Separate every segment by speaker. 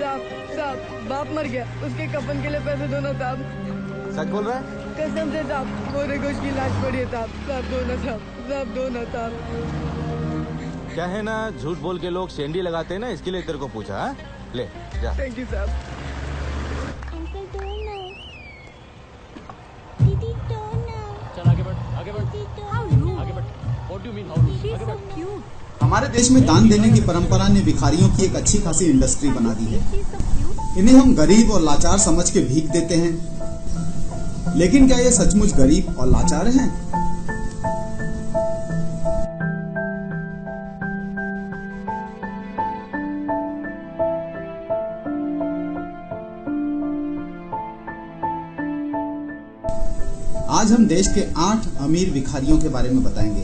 Speaker 1: साहब बाप मर गया, उसके कफन के लिए पैसे दो ना साहब।
Speaker 2: सच बोल रहा है?
Speaker 1: कसम से साहब, वो गोश की लाश पड़ी है साहब दो ना साहब, दो ना साहब।
Speaker 2: क्या है ना, झूठ बोल के लोग शेंडी लगाते हैं ना, इसके लिए तेरे को पूछा। है ले जा।
Speaker 1: थैंक यू साहब।
Speaker 3: अंकल दो ना, दीदी दो ना।
Speaker 4: चल आगे बढ़, आगे बढ़, आगे बढ़। What do you mean how rude? आगे बढ़।
Speaker 5: हमारे देश में दान देने की परंपरा ने भिखारियों की एक अच्छी खासी इंडस्ट्री बना दी है। इन्हें हम गरीब और लाचार समझ के भीख देते हैं, लेकिन क्या ये सचमुच गरीब और लाचार हैं? आज हम देश के 8 अमीर भिखारियों के बारे में बताएंगे।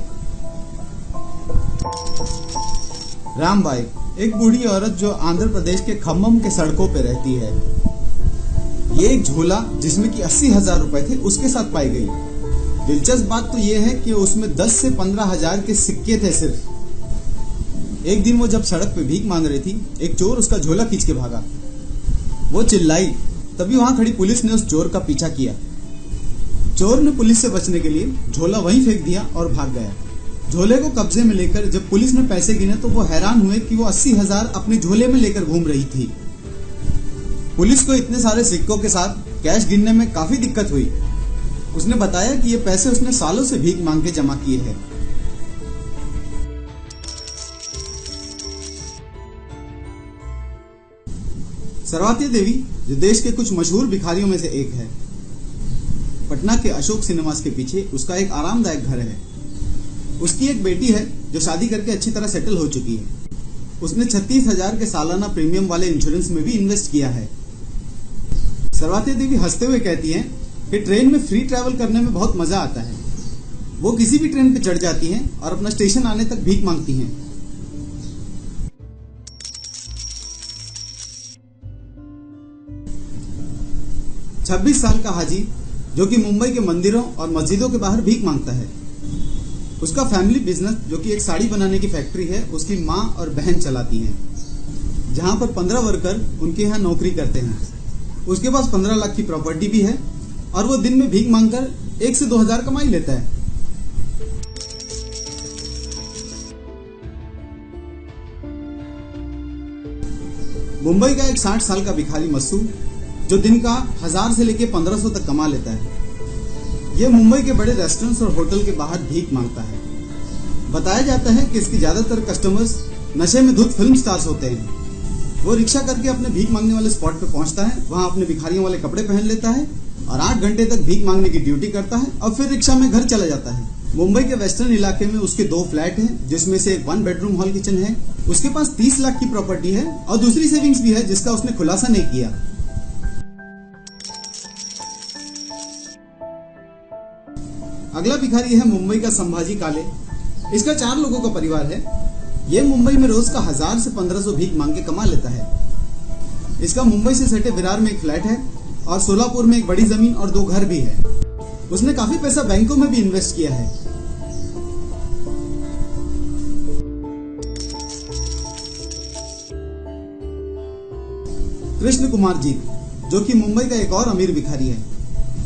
Speaker 5: रामबाई, एक बूढ़ी औरत जो आंध्र प्रदेश के खम्मम के सड़कों पे रहती है। ये एक झोला जिसमें कि 80,000 रुपए थे उसके साथ पाई गई। दिलचस्प बात तो ये है कि उसमें 10 से 15,000 के सिक्के थे सिर्फ। एक दिन वो जब सड़क पे भीख मांग रही थी, एक चोर उसका झोला खींच के भागा। वो चिल्लाई, तभी वहां खड़ी पुलिस ने उस चोर का पीछा किया। चोर ने पुलिस से बचने के लिए झोला वहीं फेंक दिया और भाग गया। झोले को कब्जे में लेकर जब पुलिस ने पैसे गिने तो वो हैरान हुए कि वो 80,000 अपने झोले में लेकर घूम रही थी। पुलिस को इतने सारे सिक्कों के साथ कैश गिनने में काफी दिक्कत हुई। उसने बताया कि ये पैसे उसने सालों से भीख मांग के जमा किए हैं। सरवाती देवी, जो देश के कुछ मशहूर भिखारियों में से एक है, पटना के अशोक सिनेमास के पीछे उसका एक आरामदायक घर है। उसकी एक बेटी है जो शादी करके अच्छी तरह सेटल हो चुकी है। उसने 36,000 के सालाना प्रीमियम वाले इंश्योरेंस में भी इन्वेस्ट किया है। सरवाती देवी हंसते हुए कहती हैं कि ट्रेन में फ्री ट्रैवल करने में बहुत मजा आता है। वो किसी भी ट्रेन पर चढ़ जाती हैं और अपना स्टेशन आने तक भीख मांगती हैं। छब्बीस साल का हाजी, जो कि मुंबई के मंदिरों और मस्जिदों के बाहर भीख मांगता है। उसका फैमिली बिजनेस, जो कि एक साड़ी बनाने की फैक्ट्री है, उसकी माँ और बहन चलाती हैं, जहां पर 15 वर्कर उनके यहाँ नौकरी करते हैं। उसके पास 15 लाख की प्रॉपर्टी भी है और वो दिन में भीख मांगकर 1 से 2,000 कमाई लेता है। मुंबई का एक 60 साल का भिखारी मस्सू, जो दिन का 1000 से लेकर 1500 तक कमा लेता है, ये मुंबई के बड़े रेस्टोरेंट्स और होटल के बाहर भीख मांगता है। बताया जाता है कि इसके ज्यादातर कस्टमर्स नशे में धुत फिल्म स्टार्स होते हैं। वो रिक्शा करके अपने भीख मांगने वाले स्पॉट पे पहुंचता है, वहां अपने भिखारियों वाले कपड़े पहन लेता है और 8 घंटे तक भीख मांगने की ड्यूटी करता है और फिर रिक्शा में घर चला जाता है। मुंबई के वेस्टर्न इलाके में उसके 2 फ्लैट हैं, जिसमें से एक 1 बेडरूम हॉल किचन है। उसके पास 30 लाख की प्रॉपर्टी है और दूसरी सेविंग्स भी है जिसका उसने खुलासा नहीं किया। अगला भिखारी है मुंबई का संभाजी काले। इसका 4 लोगों का परिवार है। ये मुंबई में रोज का 1000 से 1500 भीख मांग के कमा लेता है। इसका मुंबई से सटे विरार में एक फ्लैट है और सोलापुर में एक बड़ी जमीन और 2 घर भी है। उसने काफी पैसा बैंकों में भी इन्वेस्ट किया है। कृष्ण कुमार जी, जो कि मुंबई का एक और अमीर भिखारी है।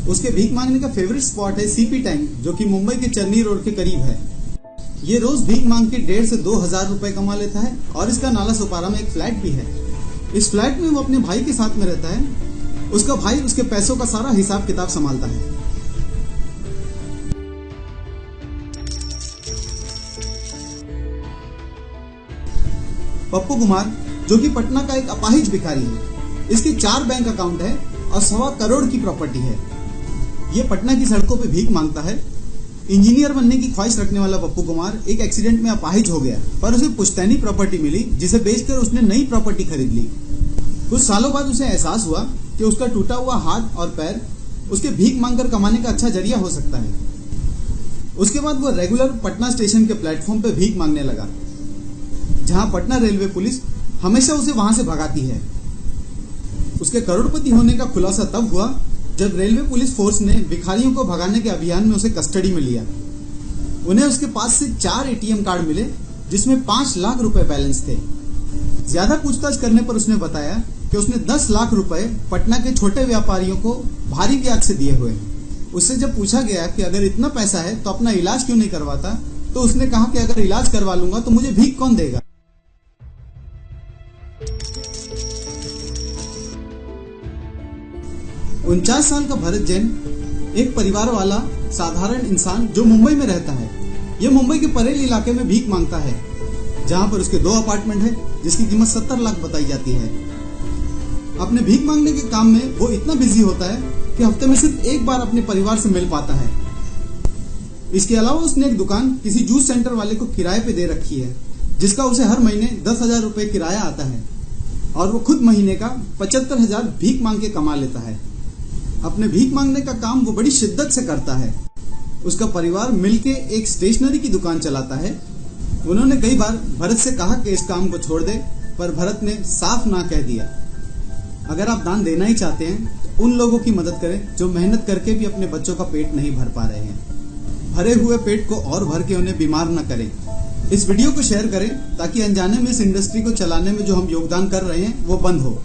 Speaker 5: उसके भीख मांगने का फेवरेट स्पॉट है सीपी टैंक, जो कि मुंबई के चन्नी रोड के करीब है। ये रोज भीख मांग के 1,500 से 2,000 रुपए कमा लेता है और इसका नाला सोपारा में एक फ्लैट भी है। इस फ्लैट में वो अपने भाई के साथ में रहता है। उसका भाई उसके पैसों का सारा हिसाब किताब संभालता है। पप्पू कुमार, जो कि पटना का एक अपाहिज भिखारी है। इसके 4 बैंक अकाउंट है और 1.25 करोड़ की प्रॉपर्टी है। ये पटना की सड़कों पे भीख मांगता है। इंजीनियर बनने की ख्वाहिश रखने वाला पप्पू कुमार एक एक्सीडेंट में अपाहिज हो गया, पर उसे पुश्तैनी प्रॉपर्टी मिली, जिसे बेचकर उसने नई प्रॉपर्टी खरीद ली। कुछ सालों बाद उसे एहसास हुआ कि उसका टूटा हुआ हाथ और पैर उसके भीख मांगकर कमाने का अच्छा जरिया हो सकता है। उसके बाद वो रेगुलर पटना स्टेशन के प्लेटफॉर्म पे भीख मांगने लगा, जहां पटना रेलवे पुलिस हमेशा उसे वहां से भगाती है। उसके करोड़पति होने का खुलासा तब हुआ जब रेलवे पुलिस फोर्स ने भिखारियों को भगाने के अभियान में उसे कस्टडी में लिया। उन्हें उसके पास से 4 ATM कार्ड मिले, जिसमें 5 लाख रुपए बैलेंस थे। ज्यादा पूछताछ करने पर उसने बताया कि उसने 10 लाख रुपए पटना के छोटे व्यापारियों को भारी ब्याज से दिए हुए। उससे जब पूछा गया कि अगर इतना पैसा है तो अपना इलाज क्यों नहीं करवाता, तो उसने कहा कि अगर इलाज करवा लूंगा तो मुझे भीख कौन देगा। उनचास साल का भरत जैन एक परिवार वाला साधारण इंसान जो मुंबई में रहता है। यह मुंबई के परेल इलाके में भीख मांगता है, जहां पर उसके 2 अपार्टमेंट है जिसकी कीमत 70 लाख बताई जाती है। अपने भीख मांगने के काम में वो इतना बिजी होता है कि हफ्ते में सिर्फ एक बार अपने परिवार से मिल पाता है। इसके अलावा उसने एक दुकान किसी जूस सेंटर वाले को किराए पे दे रखी है, जिसका उसे हर महीने 10,000 रुपए किराया आता है और वो खुद महीने का 75,000 भीख मांग के कमा लेता है। अपने भीख मांगने का काम वो बड़ी शिद्दत से करता है। उसका परिवार मिलके एक स्टेशनरी की दुकान चलाता है। उन्होंने कई बार भरत से कहा कि इस काम को छोड़ दे, पर भरत ने साफ ना कह दिया। अगर आप दान देना ही चाहते हैं तो उन लोगों की मदद करें जो मेहनत करके भी अपने बच्चों का पेट नहीं भर पा रहे हैं। भरे हुए पेट को और भर के उन्हें बीमार न करें। इस वीडियो को शेयर करें ताकि अनजाने में इस इंडस्ट्री को चलाने में जो हम योगदान कर रहे हैं वो बंद हो।